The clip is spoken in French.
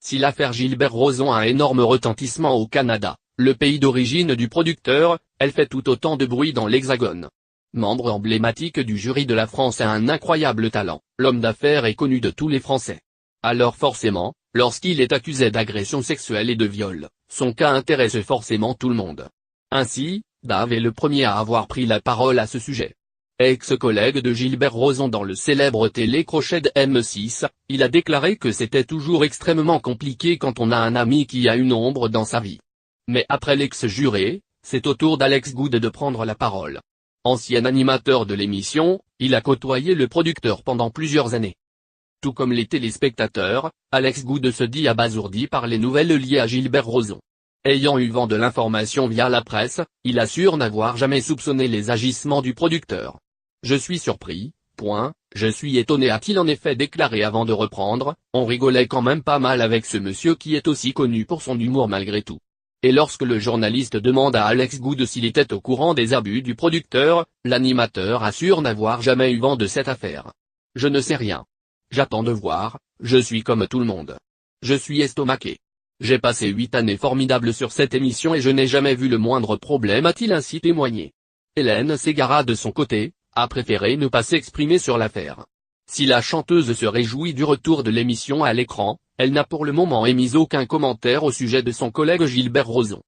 Si l'affaire Gilbert Rozon a un énorme retentissement au Canada, le pays d'origine du producteur, elle fait tout autant de bruit dans l'Hexagone. Membre emblématique du jury de la France et un incroyable talent, l'homme d'affaires est connu de tous les Français. Alors forcément, lorsqu'il est accusé d'agression sexuelle et de viol, son cas intéresse forcément tout le monde. Ainsi, Dave est le premier à avoir pris la parole à ce sujet. Ex-collègue de Gilbert Rozon dans le célèbre télécrochet de M6, il a déclaré que c'était toujours extrêmement compliqué quand on a un ami qui a une ombre dans sa vie. Mais après l'ex-juré, c'est au tour d'Alex Good de prendre la parole. Ancien animateur de l'émission, il a côtoyé le producteur pendant plusieurs années. Tout comme les téléspectateurs, Alex Good se dit abasourdi par les nouvelles liées à Gilbert Rozon. Ayant eu vent de l'information via la presse, il assure n'avoir jamais soupçonné les agissements du producteur. Je suis surpris, je suis étonné, a-t-il en effet déclaré avant de reprendre, on rigolait quand même pas mal avec ce monsieur qui est aussi connu pour son humour malgré tout. Et lorsque le journaliste demande à Alex Good s'il était au courant des abus du producteur, l'animateur assure n'avoir jamais eu vent de cette affaire. Je ne sais rien. J'attends de voir, je suis comme tout le monde. Je suis estomaqué. J'ai passé 8 années formidables sur cette émission et je n'ai jamais vu le moindre problème, a-t-il ainsi témoigné. Hélène Ségara de son côté, a préféré ne pas s'exprimer sur l'affaire. Si la chanteuse se réjouit du retour de l'émission à l'écran, elle n'a pour le moment émis aucun commentaire au sujet de son collègue Gilbert Rozon.